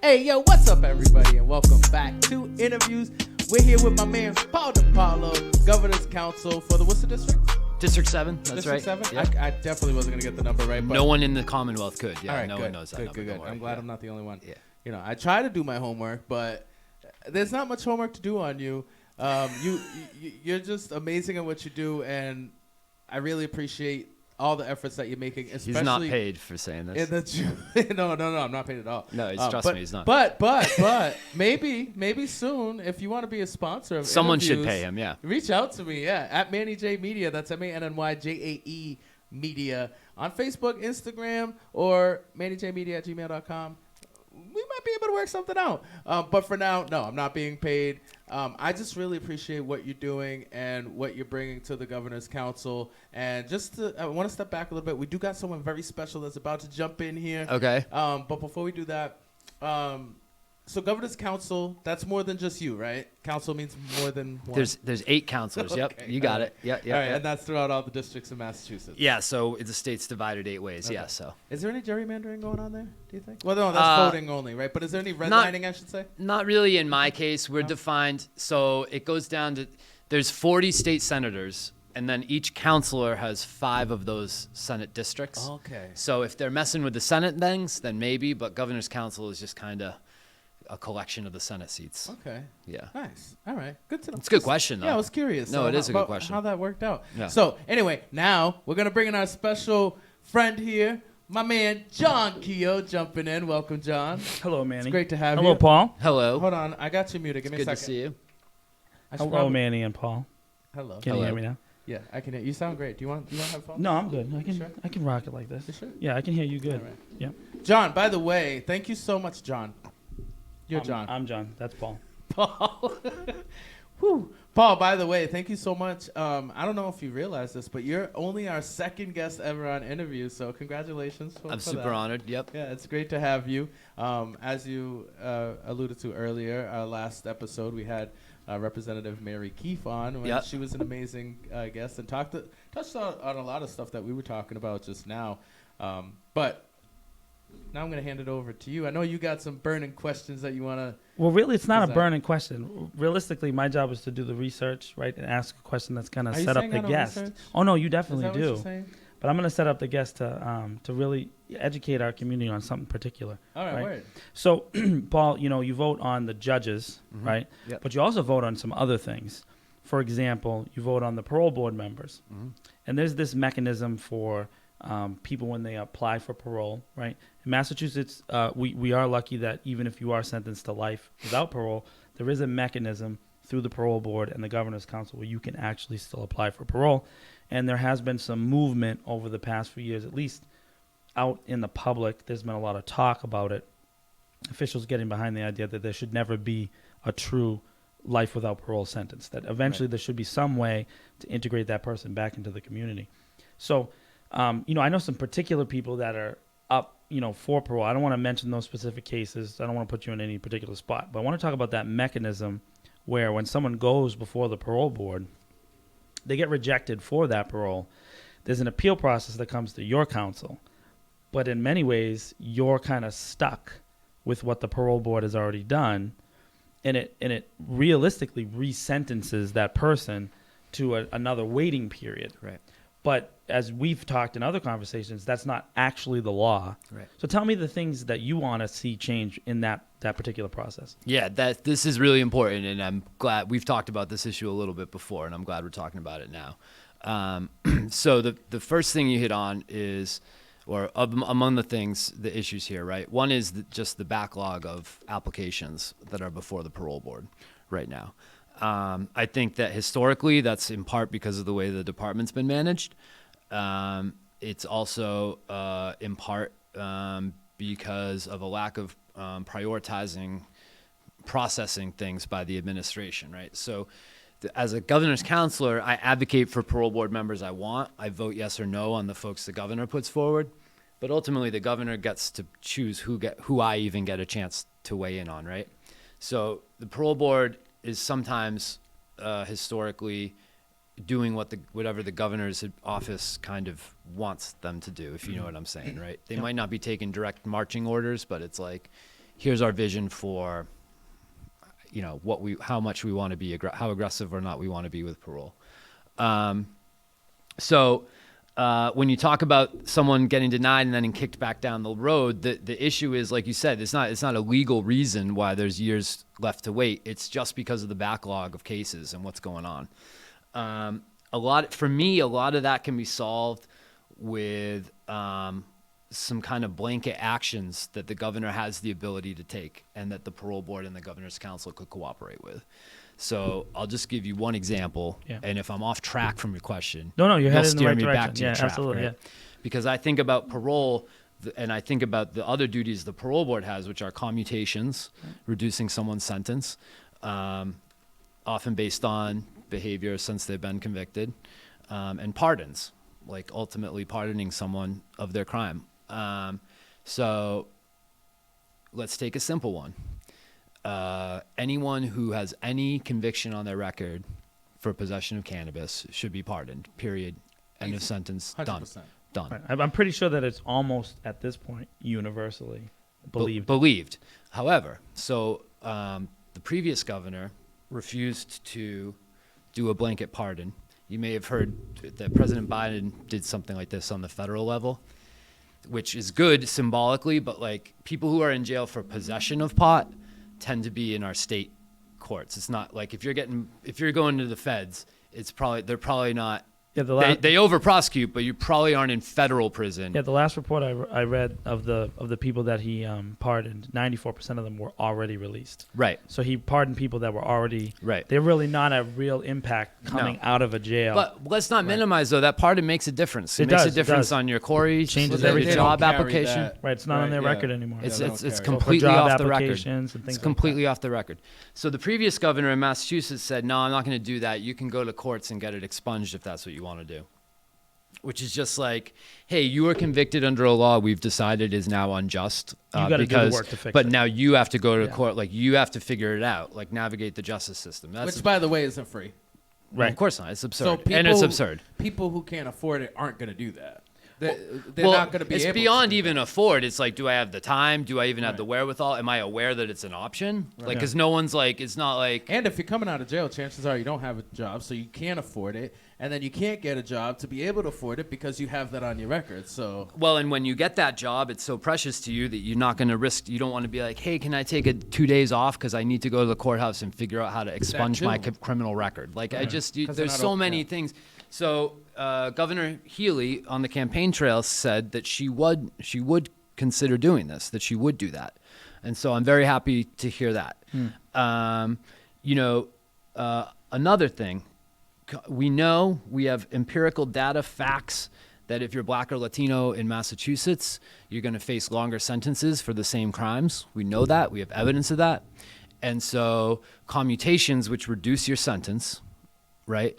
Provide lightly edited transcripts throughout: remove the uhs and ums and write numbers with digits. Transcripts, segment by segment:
Hey, yo, what's up, everybody, and welcome back to Interviews. We're here with my man, Paul Depalo, Governor's Counsel for the Worcester District. District 7, that's District right. 7? Yep. I definitely wasn't going to get the number right. But no one in the Commonwealth could. Yeah, all right, no good, one knows that number. Good. I'm glad I'm not the only one. Yeah. You know, I try to do my homework, but there's not much homework to do on you. You're just amazing at what you do, and I really appreciate all the efforts that you're making. Especially he's not paid for saying this. No, I'm not paid at all. No, trust me, he's not. But maybe soon, if you want to be a sponsor of someone interviews, should pay him. Yeah, reach out to me. Yeah, at Manny J Media. That's MANNYJAE Media on Facebook, Instagram, or MannyJmedia@gmail.com. We might be able to work something out. But for now, no, I'm not being paid. I just really appreciate what you're doing and what you're bringing to the Governor's Council. And I want to step back a little bit. We do got someone very special that's about to jump in here. Okay. But before we do that, so Governor's Council, that's more than just you, right? Council means more than one. There's 8 councilors. Okay. Yep, you got it. Yep. All right, and that's throughout all the districts in Massachusetts. Yeah, so the state's divided 8 ways. Okay. Yeah, so. Is there any gerrymandering going on there, do you think? Well, no, that's voting only, right? But is there any redlining, I should say? Not really in my case. We're defined, so it goes down to, there's 40 state senators, and then each councilor has 5 of those Senate districts. Okay. So if they're messing with the Senate things, then maybe, but Governor's Council is just kind of a collection of the Senate seats. Okay. Yeah. Nice. All right. Good to know. It's a good question, though. Yeah, I was curious. No, it is a good question. How that worked out. Yeah. So, anyway, now we're going to bring in our special friend here, my man, John Keogh, jumping in. Welcome, John. Hello, Manny. It's great to have you. Hello, Paul. Hello. Hold on. I got you muted. Give me a Good second. to see you. Hello, Manny and Paul. Hello. Can you hear me now? Yeah, I can hear you. You sound great. Do you want to have phone? No, I'm good. Sure? I can rock it like this. You sure? Yeah, I can hear you good. All right. Yeah. John, by the way, thank you so much, John. You're John. I'm John. That's Paul. Paul. Whew. Paul, by the way, thank you so much. I don't know if you realize this, but you're only our second guest ever on Interview, so congratulations. I'm super honored. Yep. Yeah, it's great to have you. As you alluded to earlier, our last episode, we had Representative Mary Keefe on. Yep. She was an amazing guest and touched on a lot of stuff that we were talking about just now. But now I'm going to hand it over to you. I know you got some burning questions that you want to... Well, really, it's not a burning question. Realistically, my job is to do the research, right, and ask a question that's going to set up the guest. Oh, no, you definitely do. What you're saying? But I'm going to set up the guest to really educate our community on something particular. All right, word. So, Paul, you vote on the judges, right? Yep. But you also vote on some other things. For example, you vote on the parole board members. Mm-hmm. And there's this mechanism for people when they apply for parole, right? In Massachusetts, we are lucky that even if you are sentenced to life without parole, there is a mechanism through the parole board and the Governor's Council where you can actually still apply for parole. And there has been some movement over the past few years, at least out in the public. There's been a lot of talk about it. Officials getting behind the idea that there should never be a true life without parole sentence, that eventually there should be some way to integrate that person back into the community. So, I know some particular people that are up, for parole. I don't want to mention those specific cases. I don't want to put you in any particular spot, but I want to talk about that mechanism where when someone goes before the parole board, they get rejected for that parole. There's an appeal process that comes to your council, but in many ways, you're kind of stuck with what the parole board has already done, and it realistically resentences that person to another waiting period. Right. But as we've talked in other conversations, that's not actually the law. Right. So tell me the things that you want to see change in that particular process. Yeah, this is really important, and I'm glad we've talked about this issue a little bit before, and I'm glad we're talking about it now. So the first thing you hit on is, among the issues here, right? One is just the backlog of applications that are before the parole board right now. I think that historically that's in part because of the way the department's been managed. It's also in part because of a lack of prioritizing processing things by the administration, right? So as a governor's counselor, I advocate for parole board members I want. I vote yes or no on the folks the governor puts forward. But ultimately, the governor gets to choose who I even get a chance to weigh in on, right? So the parole board is sometimes historically doing whatever the governor's office kind of wants them to do, if you know what I'm saying, right? They might not be taking direct marching orders, but it's like, here's our vision for, how much we want to be, how aggressive or not we want to be with parole. So when you talk about someone getting denied and then kicked back down the road, the issue is, like you said, it's not a legal reason why there's years left to wait. It's just because of the backlog of cases and what's going on. A lot of that can be solved with some kind of blanket actions that the governor has the ability to take and that the parole board and the governor's council could cooperate with. So I'll just give you one example. Yeah. And if I'm off track from your question, No, you're you'll headed in the steer right me direction. back to your track, absolutely. right? Yeah. Because I think about parole and I think about the other duties the parole board has, which are commutations, reducing someone's sentence, often based on behavior since they've been convicted, and pardons, like ultimately pardoning someone of their crime. So let's take a simple one. Anyone who has any conviction on their record for possession of cannabis should be pardoned, period. End of sentence, 100%. done. Right. I'm pretty sure that it's almost at this point universally believed. However, so the previous governor refused to do a blanket pardon. You may have heard that President Biden did something like this on the federal level, which is good symbolically, but like people who are in jail for possession of pot tend to be in our state courts. It's not like if you're going to the feds, they're probably not. Yeah, they over prosecute, but you probably aren't in federal prison. Yeah, the last report I read of the people that he pardoned, 94% of them were already released. Right. So he pardoned people that were already. Right. They're really not a real impact coming out of a jail. But let's not minimize though. That pardon makes a difference. It makes a difference on your Corey, changes your everything. job application. Right. It's not on their record anymore. It's completely off the record. It's completely off the record. So the previous governor in Massachusetts said, "No, I'm not going to do that. You can go to courts and get it expunged if that's what you want to do." Which is just like, hey, you were convicted under a law we've decided is now unjust. You got to do the work to fix but it. now you have to go to court. Like you have to figure it out. Like navigate the justice system. Which, by the way, isn't free. Right. Of course not. It's absurd. So and it's absurd. People who can't afford it aren't going to do that. They're not going to be able to. It's beyond even afford. It's like, do I have the time? Do I even have the wherewithal? Am I aware that it's an option? Right. Like, because no one's like, it's not like. And if you're coming out of jail, chances are you don't have a job, so you can't afford it. And then you can't get a job to be able to afford it because you have that on your record. So well, and when you get that job, it's so precious to you that you're not going to risk. You don't want to be like, hey, can I take 2 days off because I need to go to the courthouse and figure out how to expunge my criminal record. Like there's so many things. So Governor Healy on the campaign trail said that she would consider doing this, that she would do that, and so I'm very happy to hear that. Another thing. We know we have empirical data, facts, that if you're black or Latino in Massachusetts, you're going to face longer sentences for the same crimes. We know that. We have evidence of that. And so commutations, which reduce your sentence, right?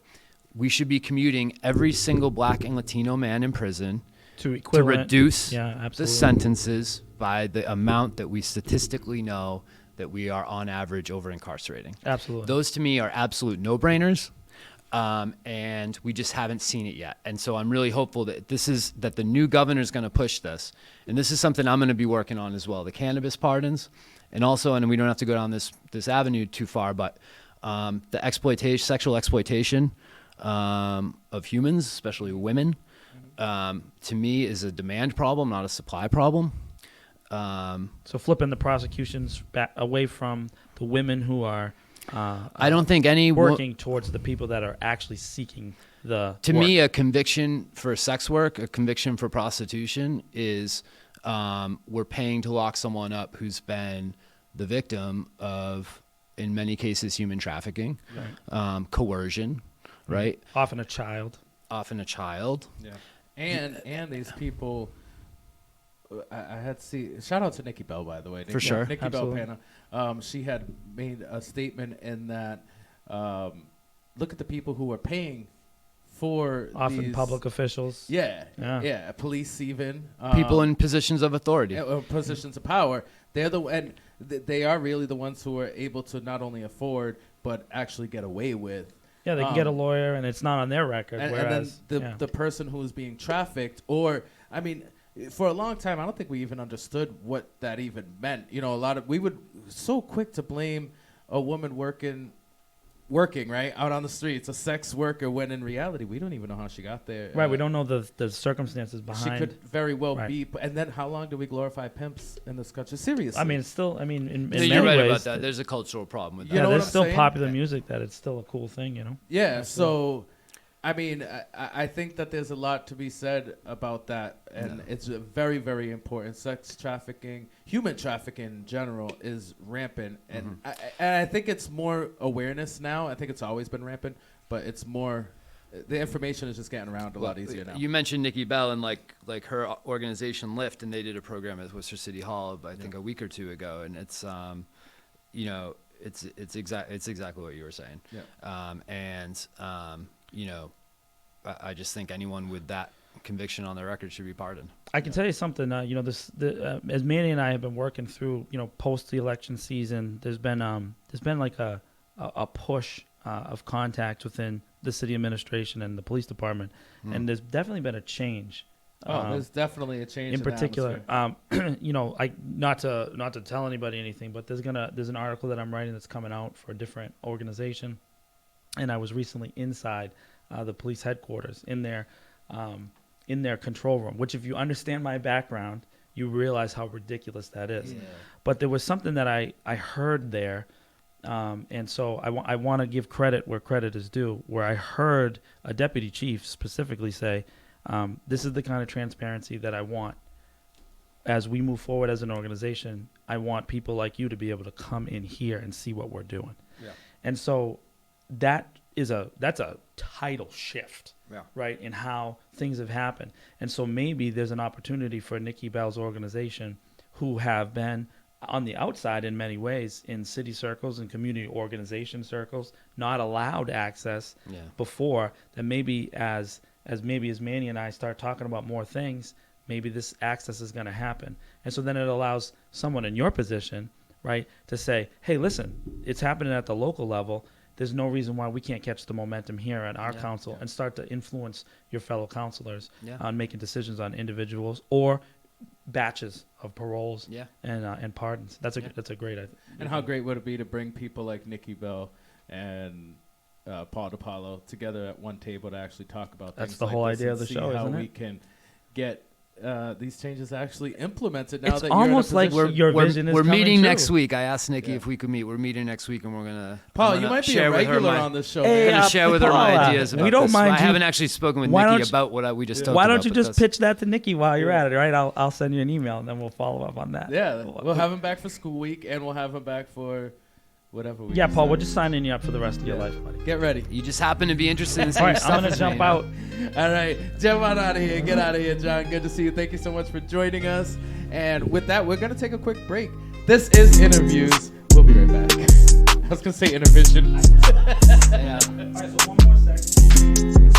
We should be commuting every single black and Latino man in prison to reduce the sentences by the amount that we statistically know that we are on average over incarcerating. Absolutely. Those to me are absolute no-brainers. And we just haven't seen it yet. And so I'm really hopeful that that the new governor is going to push this. And this is something I'm going to be working on as well, the cannabis pardons. And also, and we don't have to go down this avenue too far, but the sexual exploitation of humans, especially women, to me is a demand problem, not a supply problem. So flipping the prosecutions back away from the women who are I don't think any working towards the people that are actually seeking the to work. me, a conviction for sex work, a conviction for prostitution is we're paying to lock someone up who's been the victim of, in many cases, human trafficking, coercion, right? Often a child. Yeah. And these people, I had to see. Shout out to Nikki Bell, by the way. For sure. Nikki Absolutely. Bell Pana. She had made a statement in that look at the people who are paying for Often these, public officials. Yeah, police even. People in positions of authority. Positions of power. They are really the ones who are able to not only afford, but actually get away with. Yeah, they can get a lawyer, and it's not on their record. And then the person who is being trafficked, or, I mean, for a long time, I don't think we even understood what that even meant. You know, we would so quick to blame a woman working right out on the streets, a sex worker, when in reality we don't even know how she got there. Right, we don't know the circumstances behind. She could very well be. And then how long do we glorify pimps in this country? Seriously, I mean, it's still. I mean, in Yeah, many you're right ways, about that. There's a cultural problem with that. You know there's what I'm still saying? popular music that it's still a cool thing, you know. Yeah. So, I mean, I think that there's a lot to be said about that, and it's very, very important. Sex trafficking, human trafficking in general, is rampant, and I think it's more awareness now. I think it's always been rampant, but it's more. The information is just getting around a lot easier now. You mentioned Nikki Bell and like her organization Lyft, and they did a program at Worcester City Hall, I think a week or two ago, and it's you know, it's exactly what you were saying. You know, I just think anyone with that conviction on their record should be pardoned. I can tell you something. You know, as Manny and I have been working through, you know, post the election season, there's been like a push of contact within the city administration and the police department, and there's definitely been a change. There's definitely a change in particular. You know, not to tell anybody anything, but there's an article that I'm writing that's coming out for a different organization, and I was recently inside the police headquarters in their control room, which if you understand my background, you realize how ridiculous that is. Yeah. But there was something that I heard there, and so I want to give credit where credit is due, where I heard a deputy chief specifically say, this is the kind of transparency that I want. As we move forward as an organization, I want people like you to be able to come in here and see what we're doing. Yeah. And so that's a tidal shift, right, in how things have happened. And so maybe there's an opportunity for Nikki Bell's organization, who have been on the outside in many ways in city circles and community organization circles, not allowed access before, that maybe as Manny and I start talking about more things, maybe this access is going to happen. And so then it allows someone in your position, right, to say, hey, listen, it's happening at the local level. There's no reason why we can't catch the momentum here at our council and start to influence your fellow councilors on making decisions on individuals or batches of paroles and pardons. That's a great idea. And how great would it be to bring people like Nikki Bell and Paul Depalo together at one table to actually talk about things. That's the whole idea of the show, isn't it? How we can get these changes actually implemented now. It's that almost you're in a like your vision is we're coming meeting true. next week. I asked Nikki if we could meet. We're meeting next week, and we're gonna. Paul, you might be a regular on this show. Hey, I'm gonna share with her my ideas about we don't this. mind I haven't actually spoken with Nikki about what we just talked about. Why don't you just pitch that to Nikki while you're at it, right? I'll send you an email, and then we'll follow up on that. Yeah, we'll have him back for school week, and we'll have him back for whatever week. Yeah, Paul, we're just signing you up for the rest of your life, buddy. Get ready. You just happen to be interested in All some right, stuff. I'm gonna jump out. All right, jump on out of here. Get out of here, John. Good to see you. Thank you so much for joining us. And with that, we're going to take a quick break. This is Interviews. We'll be right back. I was going to say intermission. All right, so one more second.